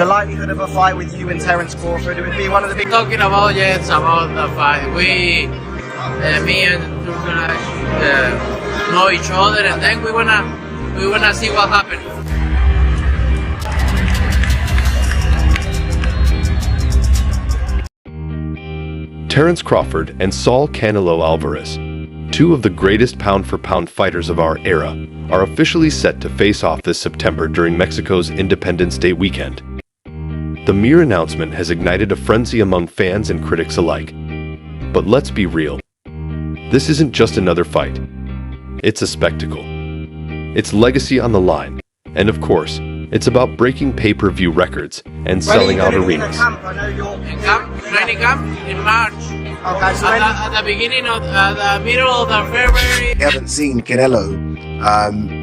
the likelihood of a fight with you and Terence Crawford, it would be one of the big... Talking about, yes, about the fight. Me and Turkana know each other, and then we wanna see what happens. Terence Crawford and Saul Canelo Alvarez, two of the greatest pound-for-pound fighters of our era, are officially set to face off this September during Mexico's Independence Day weekend. The mere announcement has ignited a frenzy among fans and critics alike. But let's be real. This isn't just another fight. It's a spectacle. It's legacy on the line. And of course, it's about breaking pay-per-view records and selling out arenas. Training camp in March. Okay, so at the beginning of the middle of the February. We haven't seen Canelo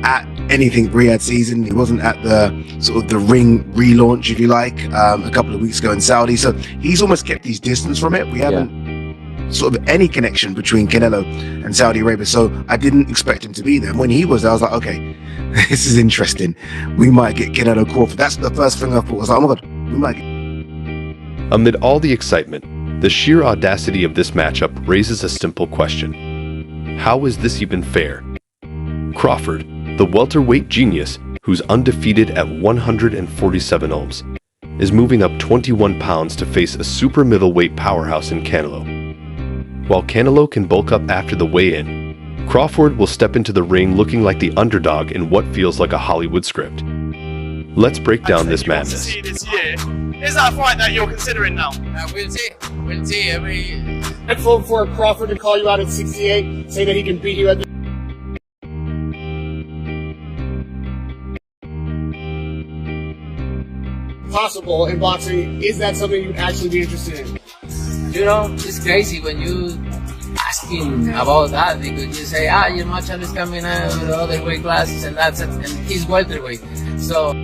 at anything Riyadh season. He wasn't at the sort of the ring relaunch, if you like, a couple of weeks ago in Saudi. So he's almost kept his distance from it. We haven't sort of any connection between Canelo and Saudi Arabia. So I didn't expect him to be there. When he was there, I was like, okay, this is interesting. We might get Canelo Crawford. That's the first thing I thought. I was like, oh my God, we might get... Amid all the excitement, the sheer audacity of this matchup raises a simple question. How is this even fair? Crawford, the welterweight genius who's undefeated at 147 ohms, is moving up 21 pounds to face a super middleweight powerhouse in Canelo. While Canelo can bulk up after the weigh-in, Crawford will step into the ring looking like the underdog in what feels like a Hollywood script. Let's break down this madness. Is that a fight that you're considering now? We'll see. We'll see. For Crawford to call you out at 68, say that he can beat you at the... possible in boxing, is that something you'd actually be interested in? You know, it's crazy when you asking about that, because you say, your matchup is coming out with other weight classes, and that's it, and he's welterweight. So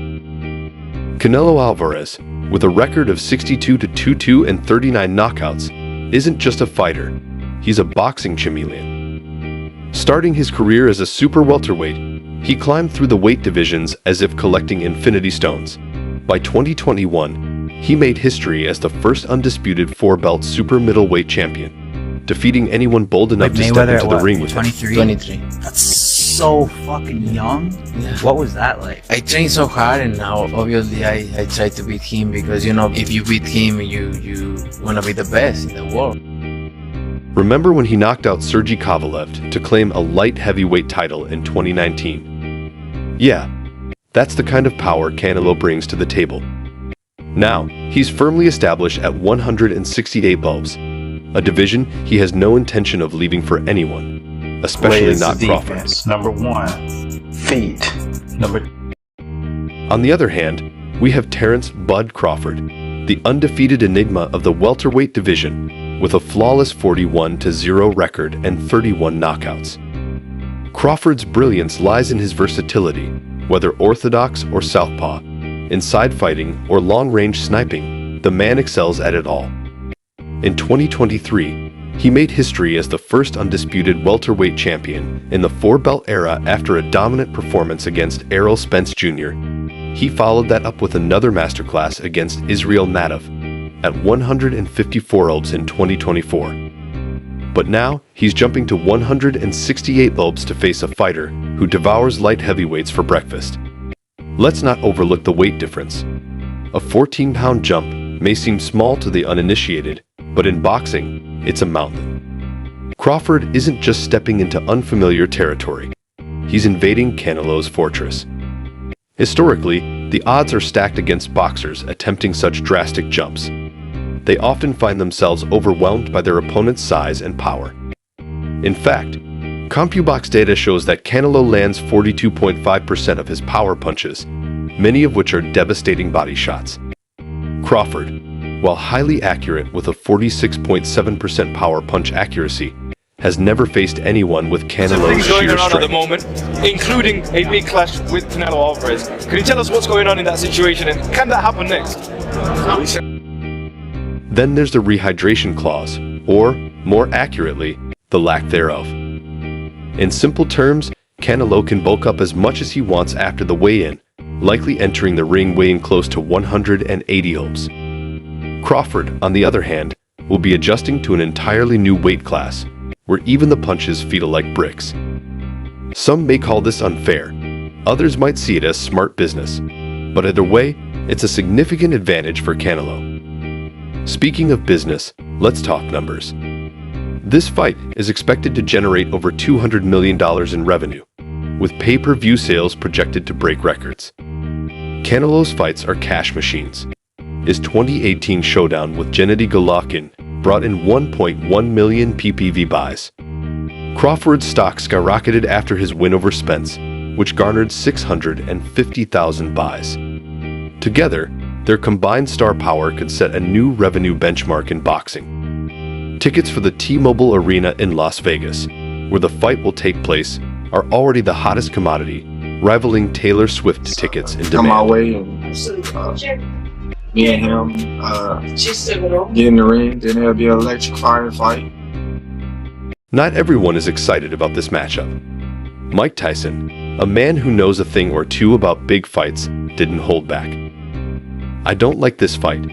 Canelo Alvarez, with a record of 62-2-2 and 39 knockouts, isn't just a fighter, he's a boxing chameleon. Starting his career as a super welterweight, he climbed through the weight divisions as if collecting infinity stones. By 2021, he made history as the first undisputed four-belt super middleweight champion, defeating anyone bold enough to step into the ring with him. 23? That's so fucking young. Yeah. What was that like? I trained so hard, and now obviously I try to beat him, because, you know, if you beat him, you want to be the best in the world. Remember when he knocked out Sergey Kovalev to claim a light heavyweight title in 2019? Yeah, that's the kind of power Canelo brings to the table. Now, he's firmly established at 168 bulbs, a division he has no intention of leaving for anyone, especially not Crawford. Number one, feet. On the other hand, we have Terence "Bud" Crawford, the undefeated enigma of the welterweight division, with a flawless 41-0 record and 31 knockouts. Crawford's brilliance lies in his versatility, whether orthodox or southpaw, inside fighting or long-range sniping, the man excels at it all. In 2023, he made history as the first undisputed welterweight champion in the four-belt era after a dominant performance against Errol Spence Jr. He followed that up with another masterclass against Israel Nadav at 154 ohms in 2024. But now, he's jumping to 168 ohms to face a fighter who devours light heavyweights for breakfast. Let's not overlook the weight difference. A 14-pound jump may seem small to the uninitiated, but in boxing, it's a mountain. Crawford isn't just stepping into unfamiliar territory. He's invading Canelo's fortress. Historically, the odds are stacked against boxers attempting such drastic jumps. They often find themselves overwhelmed by their opponent's size and power. In fact, CompuBox data shows that Canelo lands 42.5% of his power punches, many of which are devastating body shots. Crawford, while highly accurate with a 46.7% power punch accuracy, has never faced anyone with Canelo's going sheer around strength. at the moment, including a big clash with Canelo Alvarez. Can you tell us what's going on in that situation, and can that happen next? Then there's the rehydration clause, or, more accurately, the lack thereof. In simple terms, Canelo can bulk up as much as he wants after the weigh-in, likely entering the ring weighing close to 180 ohms. Crawford, on the other hand, will be adjusting to an entirely new weight class, where even the punches feel like bricks. Some may call this unfair, others might see it as smart business, but either way, it's a significant advantage for Canelo. Speaking of business, let's talk numbers. This fight is expected to generate over $200 million in revenue, with pay-per-view sales projected to break records. Canelo's fights are cash machines. His 2018 Showdown with Gennady Golovkin brought in 1.1 million PPV buys. Crawford's stock skyrocketed after his win over Spence, which garnered 650,000 buys. Together, their combined star power could set a new revenue benchmark in boxing. Tickets for the T-Mobile Arena in Las Vegas, where the fight will take place, are already the hottest commodity, rivaling Taylor Swift tickets in demand. On my way, and me and him get in the ring, then there'll be an electrifying fight. Not everyone is excited about this matchup. Mike Tyson, a man who knows a thing or two about big fights, didn't hold back. "I don't like this fight,"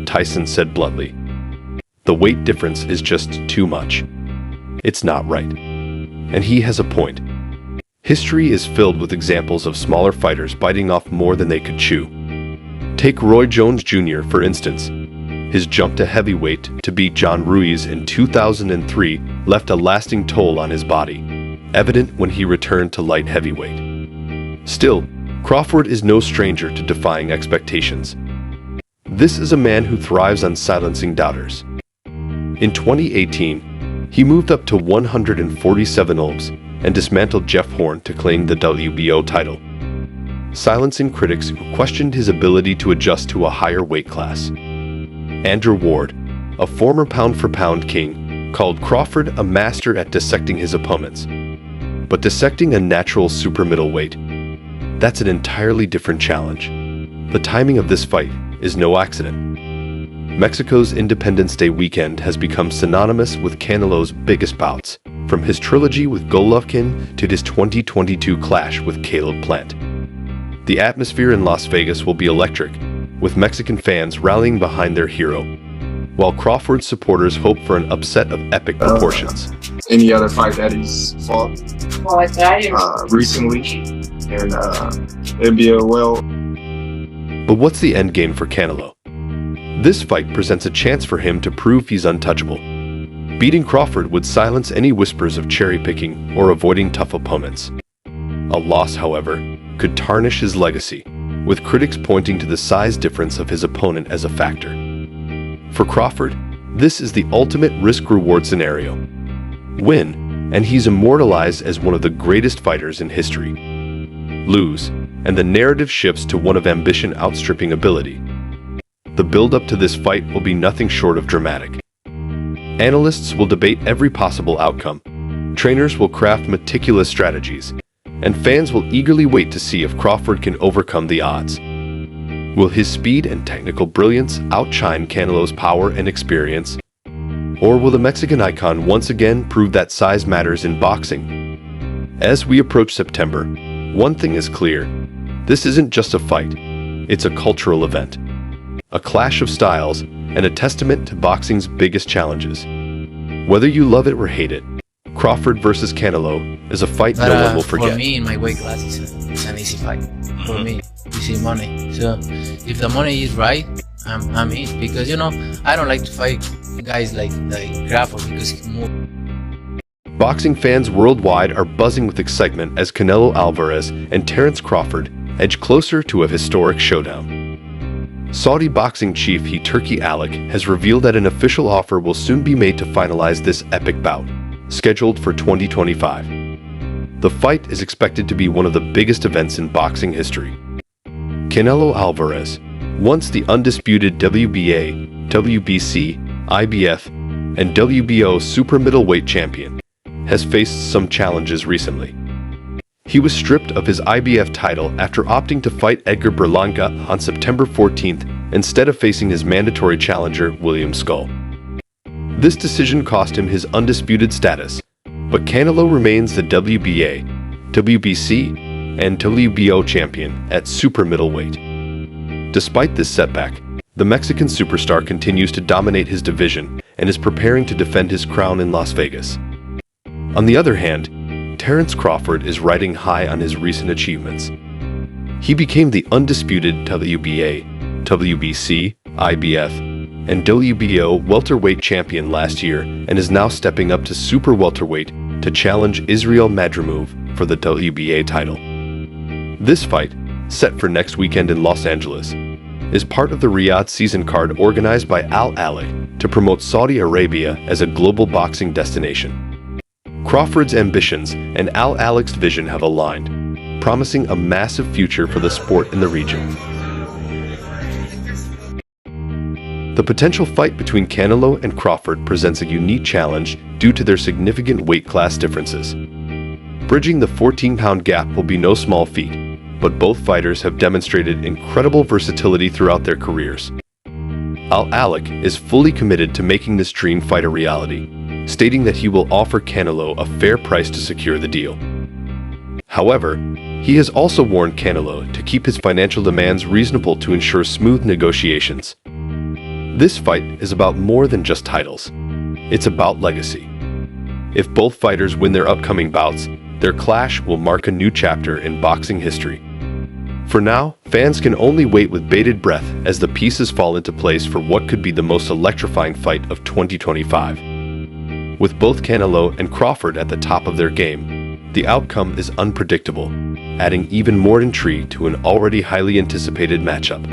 Tyson said bluntly. "The weight difference is just too much. It's not right." And he has a point. History is filled with examples of smaller fighters biting off more than they could chew. Take Roy Jones Jr., for instance. His jump to heavyweight to beat John Ruiz in 2003 left a lasting toll on his body, evident when he returned to light heavyweight. Still, Crawford is no stranger to defying expectations. This is a man who thrives on silencing doubters. In 2018, he moved up to 147 ohms and dismantled Jeff Horn to claim the WBO title, silencing critics who questioned his ability to adjust to a higher weight class. Andrew Ward, a former pound-for-pound king, called Crawford a master at dissecting his opponents. But dissecting a natural super middleweight, that's an entirely different challenge. The timing of this fight is no accident. Mexico's Independence Day weekend has become synonymous with Canelo's biggest bouts, from his trilogy with Golovkin to his 2022 clash with Caleb Plant. The atmosphere in Las Vegas will be electric, with Mexican fans rallying behind their hero, while Crawford's supporters hope for an upset of epic proportions. Any other fight that he's fought recently, and it'd be a well. But what's the end game for Canelo? This fight presents a chance for him to prove he's untouchable. Beating Crawford would silence any whispers of cherry-picking or avoiding tough opponents. A loss, however, could tarnish his legacy, with critics pointing to the size difference of his opponent as a factor. For Crawford, this is the ultimate risk-reward scenario. Win, and he's immortalized as one of the greatest fighters in history. Lose, and the narrative shifts to one of ambition outstripping ability. The build-up to this fight will be nothing short of dramatic. Analysts will debate every possible outcome, trainers will craft meticulous strategies, and fans will eagerly wait to see if Crawford can overcome the odds. Will his speed and technical brilliance outshine Canelo's power and experience? Or will the Mexican icon once again prove that size matters in boxing? As we approach September, one thing is clear. This isn't just a fight. It's a cultural event. A clash of styles and a testament to boxing's biggest challenges. Whether you love it or hate it, Crawford versus Canelo is a fight no one will forget. For me, in my weight class, it's an easy fight. For me, easy money. So if the money is right, I'm in. Because, you know, I don't like to fight guys like Crawford because he moves. Boxing fans worldwide are buzzing with excitement as Canelo Alvarez and Terence Crawford edge closer to a historic showdown. Saudi boxing chief Turki Alek has revealed that an official offer will soon be made to finalize this epic bout, scheduled for 2025. The fight is expected to be one of the biggest events in boxing history. Canelo Alvarez, once the undisputed WBA, WBC, IBF, and WBO super middleweight champion, has faced some challenges recently. He was stripped of his IBF title after opting to fight Edgar Berlanga on September 14th instead of facing his mandatory challenger, William Skull. This decision cost him his undisputed status, but Canelo remains the WBA, WBC, and WBO champion at super middleweight. Despite this setback, the Mexican superstar continues to dominate his division and is preparing to defend his crown in Las Vegas. On the other hand, Terence Crawford is riding high on his recent achievements. He became the undisputed WBA, WBC, IBF, and WBO welterweight champion last year and is now stepping up to super welterweight to challenge Israel Madrimov for the WBA title. This fight, set for next weekend in Los Angeles, is part of the Riyadh season card organized by Al Ahly to promote Saudi Arabia as a global boxing destination. Crawford's ambitions and Al Ahly's vision have aligned, promising a massive future for the sport in the region. The potential fight between Canelo and Crawford presents a unique challenge due to their significant weight class differences. Bridging the 14-pound gap will be no small feat, but both fighters have demonstrated incredible versatility throughout their careers. Al Ahly is fully committed to making this dream fight a reality, stating that he will offer Canelo a fair price to secure the deal. However, he has also warned Canelo to keep his financial demands reasonable to ensure smooth negotiations. This fight is about more than just titles. It's about legacy. If both fighters win their upcoming bouts, their clash will mark a new chapter in boxing history. For now, fans can only wait with bated breath as the pieces fall into place for what could be the most electrifying fight of 2025. With both Canelo and Crawford at the top of their game, the outcome is unpredictable, adding even more intrigue to an already highly anticipated matchup.